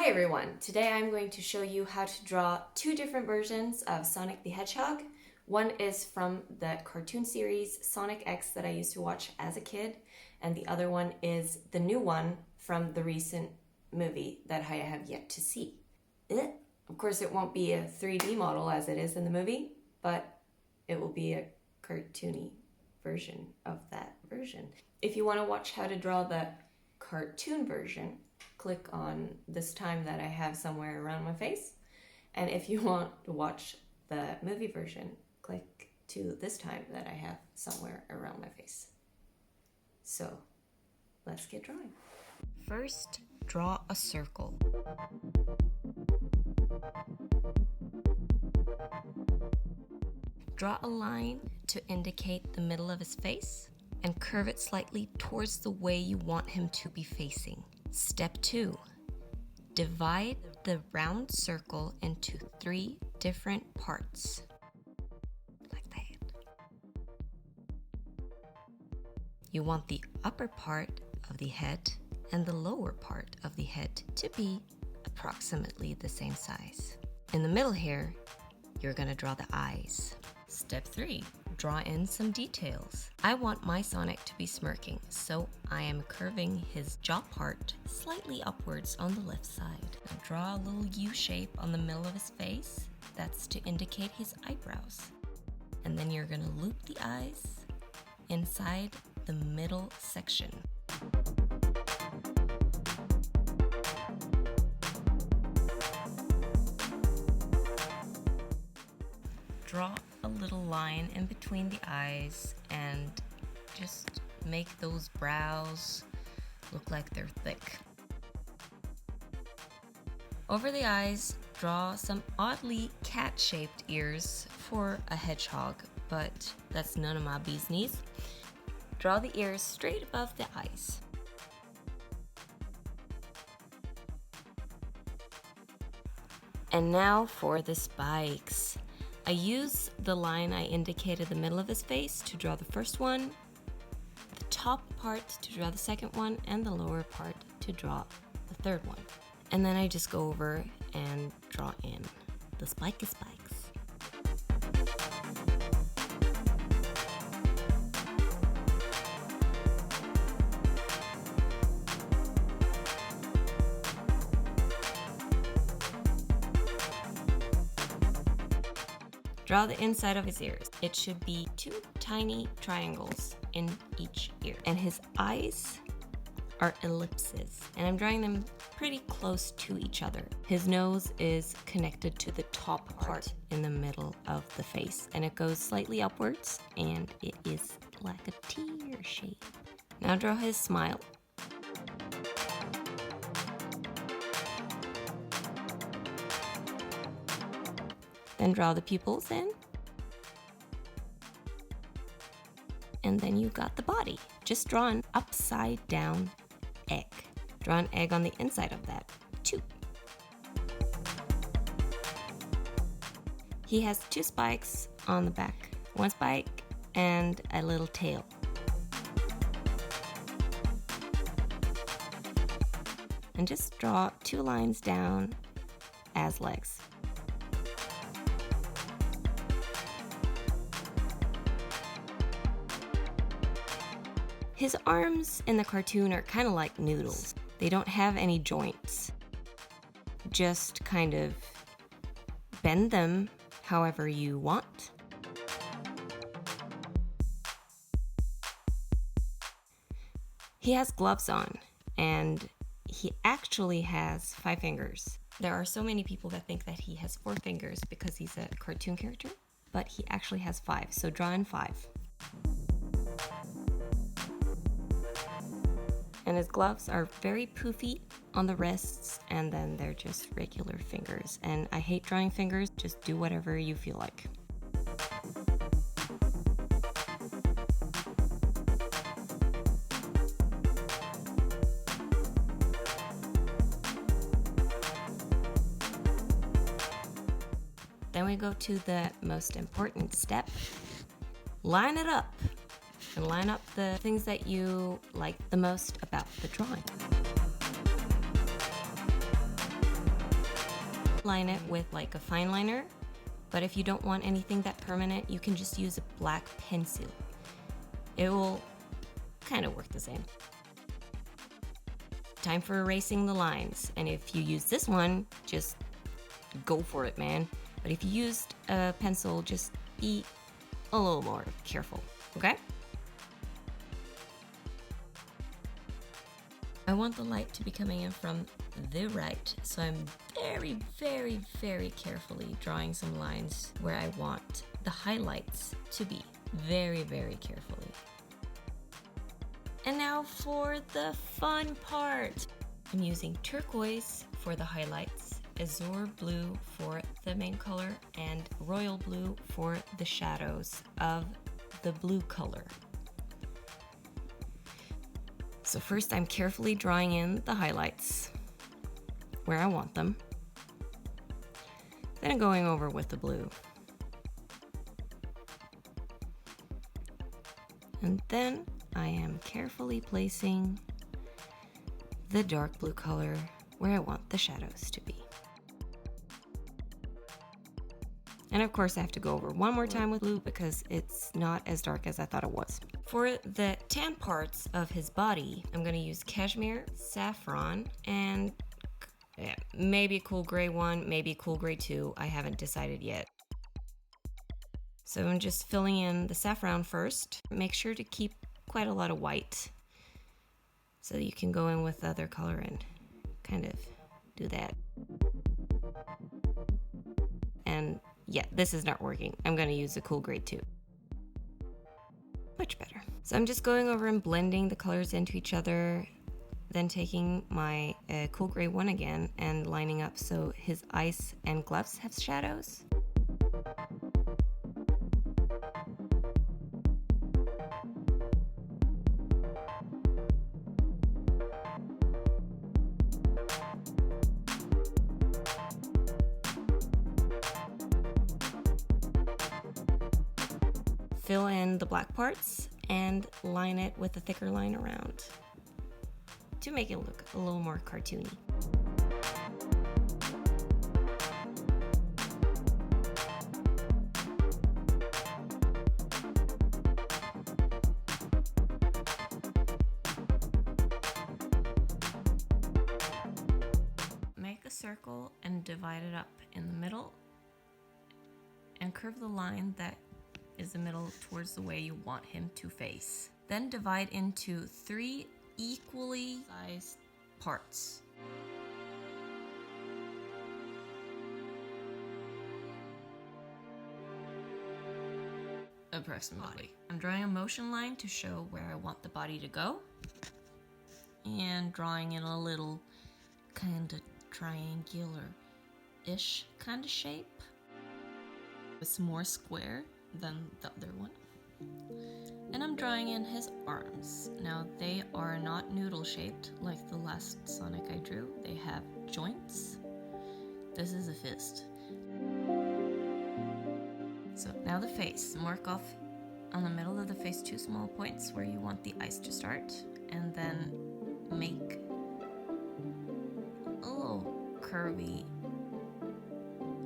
Hi everyone! Today I'm going to show you how to draw two different versions of Sonic the Hedgehog. One is from the cartoon series Sonic X that I used to watch as a kid, and the other one is the new one from the recent movie that I have yet to see. Of course it won't be a 3D model as it is in the movie, but it will be a cartoony version of that version. If you want to watch how to draw the cartoon version, click on this time that I have somewhere around my face. And if you want to watch the movie version, click to this time that I have somewhere around my face. So let's get drawing. First, draw a circle. Draw a line to indicate the middle of his face and curve it slightly towards the way you want him to be facing. Step 2. Divide the round circle into 3 different parts. Like that. You want the upper part of the head and the lower part of the head to be approximately the same size. In the middle here, you're going to draw the eyes. Step 3. Draw in some details. I want my Sonic to be smirking, so I am curving his jaw part slightly upwards on the left side. Now draw a little U shape on the middle of his face. That's to indicate his eyebrows. And then you're going to loop the eyes inside the middle section. Draw a little line in between the eyes and just make those brows look like they're thick. Over the eyes, draw some oddly cat-shaped ears for a hedgehog, but that's none of my business. Draw the ears straight above the eyes. And now for the spikes. I use the line I indicated the middle of his face to draw the first one, the top part to draw the second one, and the lower part to draw the third one. And then I just go over and draw in the spiky spikes. Draw the inside of his ears. It should be 2 tiny triangles in each ear. And his eyes are ellipses. And I'm drawing them pretty close to each other. His nose is connected to the top part in the middle of the face. And it goes slightly upwards, and it is like a tear shape. Now draw his smile. Then draw the pupils in. And then you got the body. Just draw an upside down egg. Draw an egg on the inside of that too. He has 2 spikes on the back. 1 spike and a little tail. And just draw 2 lines down as legs. His arms in the cartoon are kind of like noodles. They don't have any joints. Just kind of bend them however you want. He has gloves on, and he actually has 5 fingers. There are so many people that think that he has 4 fingers because he's a cartoon character, but he actually has 5, so draw in 5. And his gloves are very poofy on the wrists, and then they're just regular fingers. And I hate drawing fingers, just do whatever you feel like. Then we go to the most important step. Line it up. And line up the things that you like the most about the drawing. line it with like a fineliner, but if you don't want anything that permanent, you can just use a black pencil. It will kind of work the same. Time for erasing the lines, and if you use this one, just go for it, man. But if you used a pencil, just be a little more careful, okay? I want the light to be coming in from the right, so I'm very, very, very carefully drawing some lines where I want the highlights to be, very, very carefully. And now for the fun part. I'm using turquoise for the highlights, Azure blue for the main color, and royal blue for the shadows of the blue color. So first I'm carefully drawing in the highlights where I want them. Then I'm going over with the blue. And then I am carefully placing the dark blue color where I want the shadows to be. And of course I have to go over one more time with blue because it's not as dark as I thought it was. For the tan parts of his body, I'm going to use cashmere, saffron, and maybe a cool gray one, maybe a cool gray two. I haven't decided yet. So I'm just filling in the saffron first. Make sure to keep quite a lot of white so that you can go in with the other color and kind of do that. And yeah, this is not working. I'm going to use a cool gray two. Much better. So I'm just going over and blending the colors into each other, then taking my cool gray one again and lining up so his eyes and gloves have shadows. Fill in the black parts and line it with a thicker line around to make it look a little more cartoony. Make a circle and divide it up in the middle and curve the line that is the middle towards the way you want him to face. Then divide into 3 equally sized parts. Approximately. I'm drawing a motion line to show where I want the body to go, and drawing in a little kind of triangular-ish kind of shape. It's more square than the other one. And I'm drawing in his arms. Now they are not noodle shaped like the last Sonic I drew. They have joints. This is a fist. So now the face. Mark off on the middle of the face 2 small points where you want the eyes to start, and then make a little curvy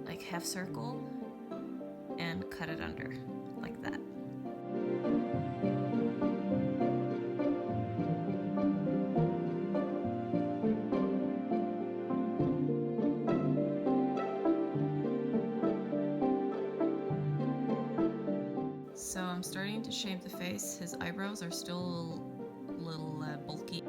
like half circle and cut it under like that. So I'm starting to shape the face. His eyebrows are still a little bulky.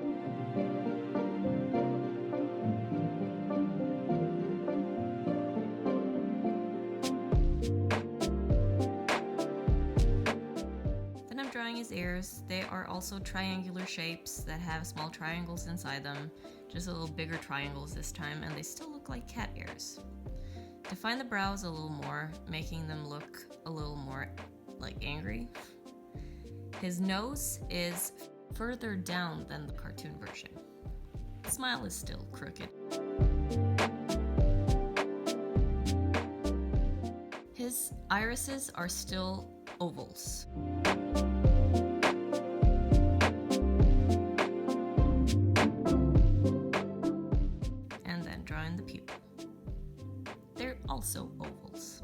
Drawing his ears. They are also triangular shapes that have small triangles inside them, just a little bigger triangles this time, and they still look like cat ears. Define the brows a little more, making them look a little more like angry. His nose is further down than the cartoon version. The smile is still crooked. His irises are still ovals. And then draw in the pupil. they're also ovals.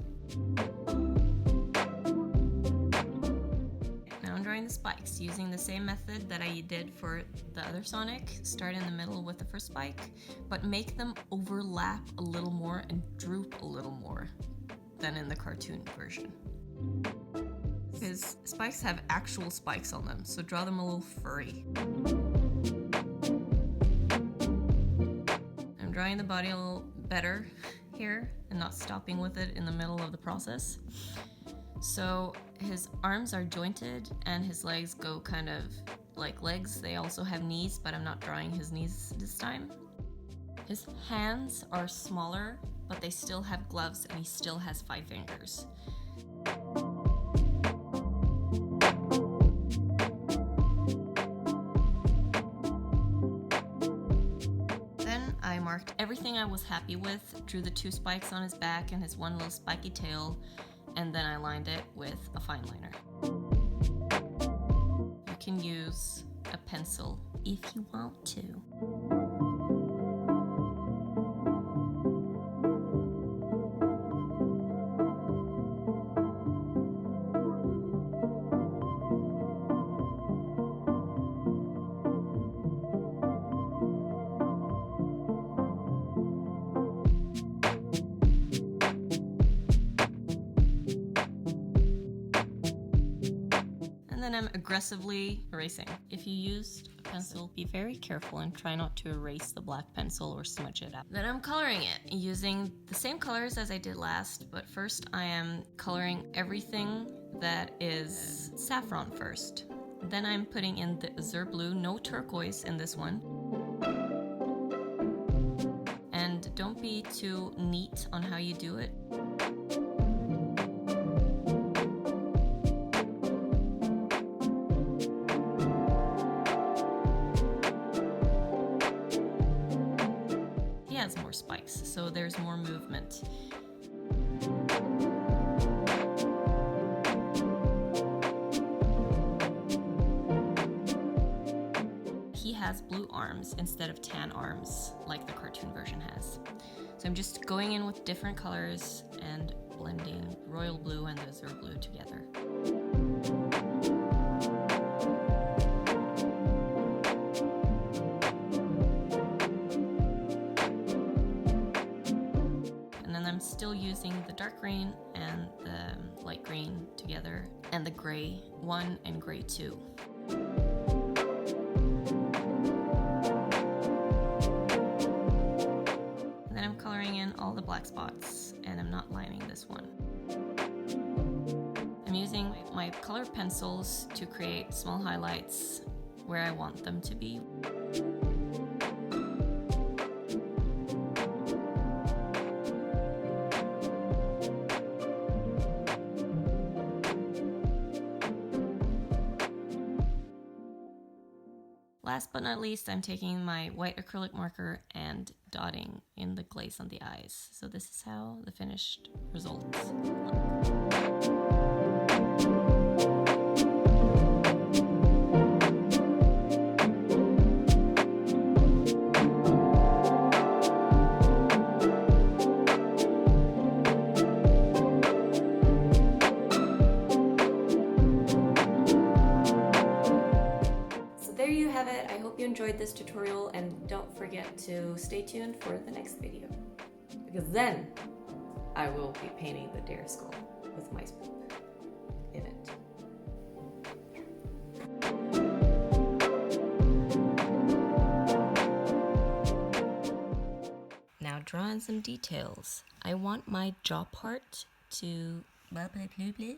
Now I'm drawing the spikes using the same method that I did for the other Sonic. Start in the middle with the first spike, but make them overlap a little more and droop a little more than in the cartoon version. His spikes have actual spikes on them, so draw them a little furry. I'm drawing the body a little better here and not stopping with it in the middle of the process. So his arms are jointed and his legs go kind of like legs. They also have knees, but I'm not drawing his knees this time. His hands are smaller, but they still have gloves and he still has 5 fingers. I marked everything I was happy with, drew the 2 spikes on his back and his 1 little spiky tail, and then I lined it with a fineliner. You can use a pencil if you want to. And then I'm aggressively erasing. If you used a pencil, be very careful and try not to erase the black pencil or smudge it out. Then I'm coloring it using the same colors as I did last, but first I am coloring everything that is saffron first. Then I'm putting in the Azure blue, no turquoise in this one. And don't be too neat on how you do it. Has more spikes, so there's more movement. He has blue arms instead of tan arms like the cartoon version has. So I'm just going in with different colors and blending royal blue and the Azure blue together. Still using the dark green and the light green together, and the gray 1 and gray 2. And then I'm coloring in all the black spots, and I'm not lining this one. I'm using my color pencils to create small highlights where I want them to be. Last but not least, I'm taking my white acrylic marker and dotting in the glaze on the eyes. So this is how the finished results look. There you have it. I hope you enjoyed this tutorial, and don't forget to stay tuned for the next video, because then I will be painting the dare skull with mice poop in it. Now draw in some details. I want my jaw part to blah blah blah blah.